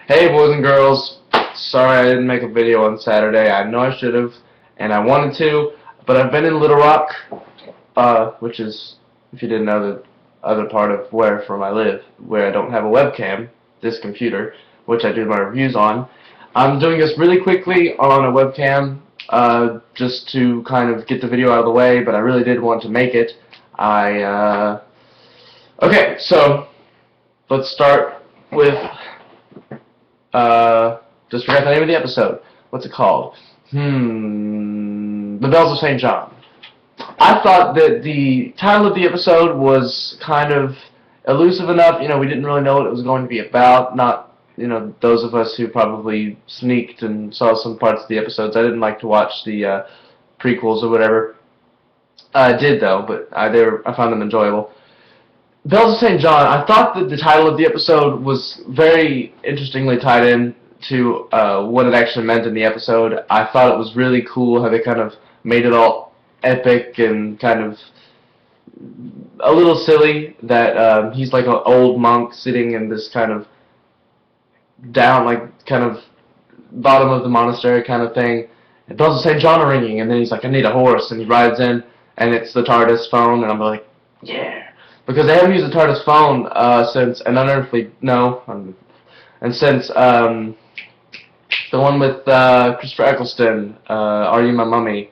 Hey boys and girls, sorry I didn't make a video on Saturday. I know I should have, and I wanted to, but I've been in Little Rock, which is, if you didn't know, the other part of from I live, where I don't have a webcam, this computer, which I do my reviews on. I'm doing this really quickly on a webcam, just to kind of get the video out of the way, but I really did want to make it. Okay, so, let's start with just forgot the name of the episode. What's it called? The Bells of St. John. I thought that the title of the episode was kind of elusive enough. You know, we didn't really know what it was going to be about. Not, you know, those of us who probably sneaked and saw some parts of the episodes. I didn't like to watch the prequels or whatever. I did though, but I found them enjoyable. Bells of St. John, I thought that the title of the episode was very interestingly tied in to what it actually meant in the episode. I thought it was really cool how they kind of made it all epic and kind of a little silly that he's like an old monk sitting in this kind of down, like kind of bottom of the monastery kind of thing. And Bells of St. John are ringing, and then he's like, I need a horse, and he rides in, and it's the TARDIS phone, and I'm like, yeah. Because they haven't used the TARDIS phone since An Unearthly, and since the one with Christopher Eccleston, Are You My Mummy?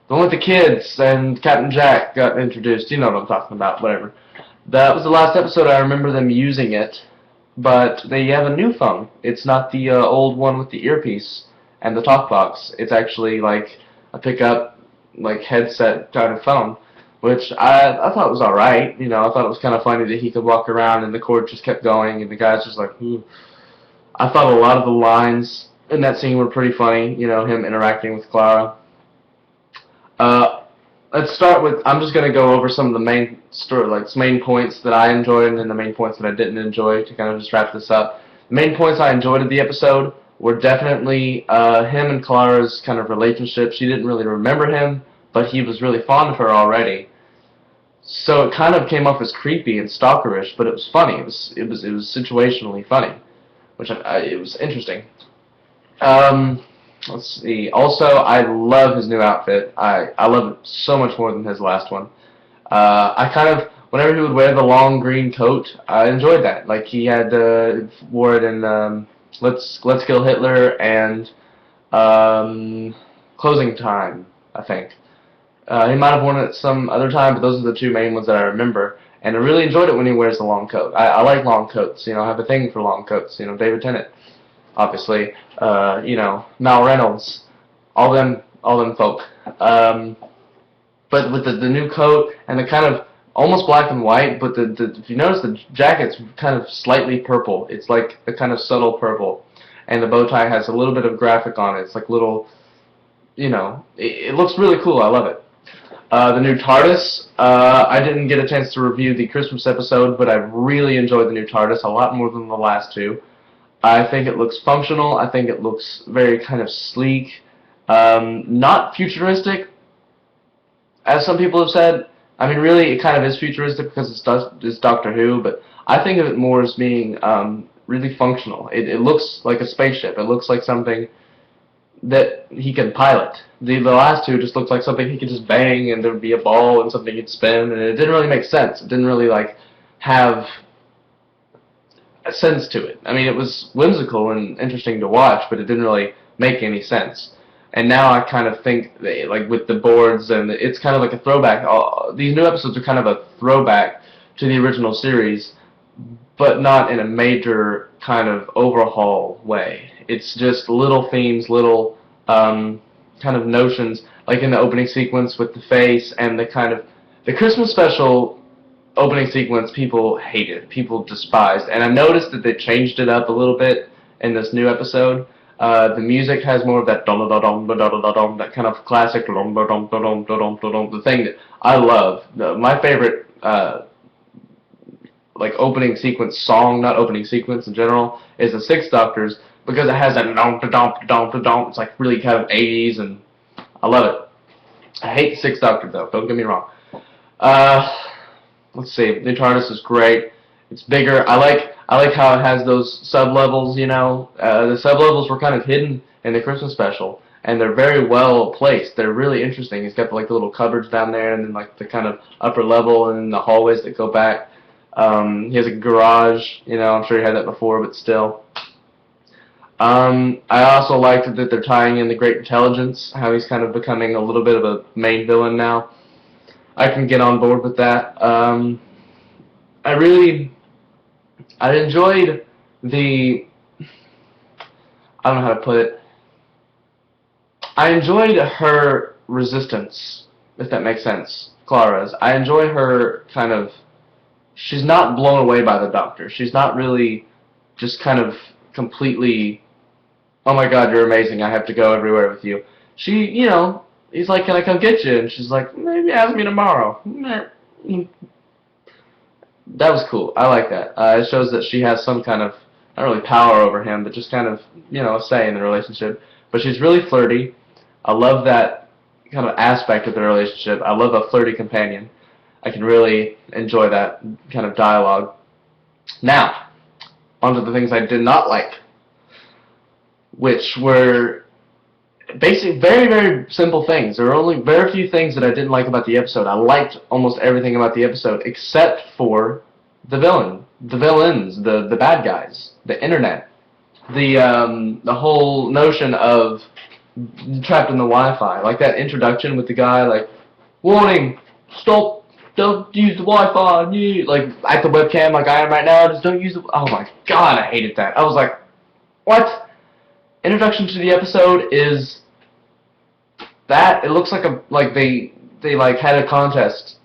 The one with the kids and Captain Jack got introduced. You know what I'm talking about, whatever. That was the last episode I remember them using it, but they have a new phone. It's not the old one with the earpiece and the talk box. It's actually like a pickup, like headset kind of phone. Which I thought was alright, you know, I thought it was kind of funny that he could walk around and the cord just kept going and the guy's just like, ooh. I thought a lot of the lines in that scene were pretty funny, you know, him interacting with Clara. Let's start with, I'm just going to go over some of the main main points that I enjoyed and then the main points that I didn't enjoy to kind of just wrap this up. The main points I enjoyed of the episode were definitely him and Clara's kind of relationship. She didn't really remember him, but he was really fond of her already. So it kind of came off as creepy and stalkerish, but it was funny. It was situationally funny, which it was interesting. Let's see. Also, I love his new outfit. I love it so much more than his last one. I kind of, whenever he would wear the long green coat, I enjoyed that. Like he had wore it in Let's Kill Hitler and Closing Time, I think. He might have worn it some other time, but those are the two main ones that I remember. And I really enjoyed it when he wears the long coat. I like long coats. You know, I have a thing for long coats. You know, David Tennant, obviously. You know, Mal Reynolds, all them folk. But with the new coat and the kind of almost black and white, but if you notice the jacket's kind of slightly purple. It's like a kind of subtle purple, and the bow tie has a little bit of graphic on it. It's like little, you know, it looks really cool. I love it. The new TARDIS, I didn't get a chance to review the Christmas episode, but I really enjoyed the new TARDIS a lot more than the last two. I think it looks functional. I think it looks very kind of sleek. Not futuristic, as some people have said. I mean, really, it kind of is futuristic because it's Doctor Who, but I think of it more as being really functional. It looks like a spaceship. It looks like something that he can pilot. The last two just looked like something he could just bang and there would be a ball and something he'd spin, and it didn't really make sense. It didn't really like have a sense to it. I mean, it was whimsical and interesting to watch, but it didn't really make any sense. And now I kind of think that, like with the boards, and it's kind of like a throwback. These new episodes are kind of a throwback to the original series, but not in a major kind of overhaul way. It's just little themes, little kind of notions, like in the opening sequence with the face and the kind of the Christmas special opening sequence. People hated, people despised, and I noticed that they changed it up a little bit in this new episode. The music has more of that dum da dum da da da dum, that kind of classic dum da dum da dum da dum da dum, the thing that I love. My favorite like opening sequence song, not opening sequence in general, is the Sixth Doctor's, because it has that dum da dum da dum da dum. It's like really kind of 80s, and I love it. I hate the Sixth Doctor though. Don't get me wrong. Let's see. The TARDIS is great. It's bigger. I I like how it has those sub-levels, you know. The sub-levels were kind of hidden in the Christmas special, and they're very well placed. They're really interesting. He's got like the little cupboards down there, and then like the kind of upper level, and then the hallways that go back. He has a garage, you know. I'm sure he had that before, but still. I also liked that they're tying in the Great Intelligence, how he's kind of becoming a little bit of a main villain now. I can get on board with that. I enjoyed the, I don't know how to put it, I enjoyed her resistance, if that makes sense, Clara's. I enjoy her kind of, she's not blown away by the Doctor. She's not really just kind of completely, oh my god, you're amazing, I have to go everywhere with you. She, you know, he's like, can I come get you? And she's like, maybe ask me tomorrow. That was cool. I like that. It shows that she has some kind of, not really power over him, but just kind of, you know, a say in the relationship. But she's really flirty. I love that kind of aspect of the relationship. I love a flirty companion. I can really enjoy that kind of dialogue. Now, onto the things I did not like, which were basic, very, very simple things. There were only very few things that I didn't like about the episode. I liked almost everything about the episode except for the villains, the bad guys, the internet, the whole notion of trapped in the Wi-Fi, like that introduction with the guy, like, warning, stop, don't use the Wi-Fi, like at the webcam, like I am right now, just don't use the. Oh my god, I hated that. I was like, what? Introduction to the episode is that it looks like they like had a contest,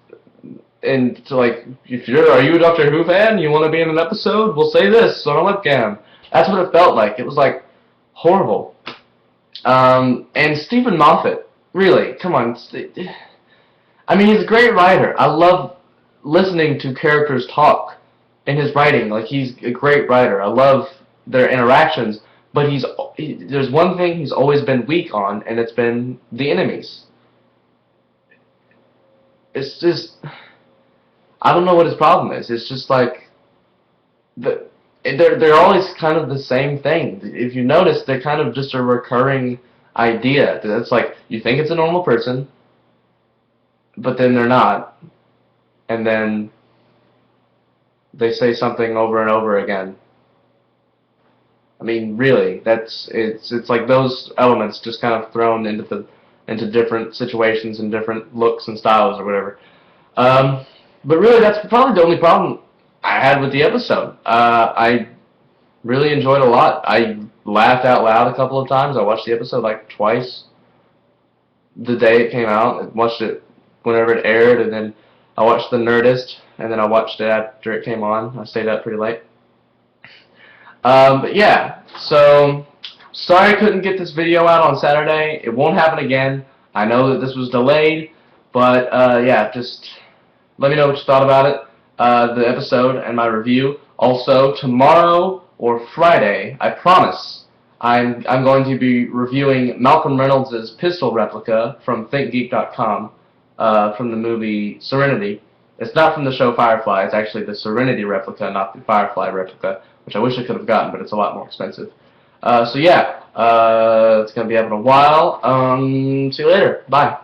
and to like, are you a Doctor Who fan? You want to be in an episode? We'll say this on a webcam. That's what it felt like. It was like horrible. And Stephen Moffat, really, come on. I mean, he's a great writer. I love listening to characters talk in his writing. Like, he's a great writer. I love their interactions. But there's one thing he's always been weak on, and it's been the enemies. It's just, I don't know what his problem is. It's just like, they're always kind of the same thing. If you notice, they're kind of just a recurring idea. It's like, you think it's a normal person, but then they're not. And then they say something over and over again. I mean, really, it's like those elements just kind of thrown into different situations and different looks and styles or whatever. But really, that's probably the only problem I had with the episode. I really enjoyed it a lot. I laughed out loud a couple of times. I watched the episode like twice the day it came out. I watched it whenever it aired, and then I watched The Nerdist, and then I watched it after it came on. I stayed up pretty late. But yeah, so sorry I couldn't get this video out on Saturday. It won't happen again. I know that this was delayed, but yeah, just let me know what you thought about it, the episode and my review. Also, tomorrow or Friday, I promise, I'm going to be reviewing Malcolm Reynolds' pistol replica from ThinkGeek.com from the movie Serenity. It's not from the show Firefly. It's actually the Serenity replica, not the Firefly replica, which I wish I could have gotten, but it's a lot more expensive. So yeah, it's going to be up in a while. See you later. Bye.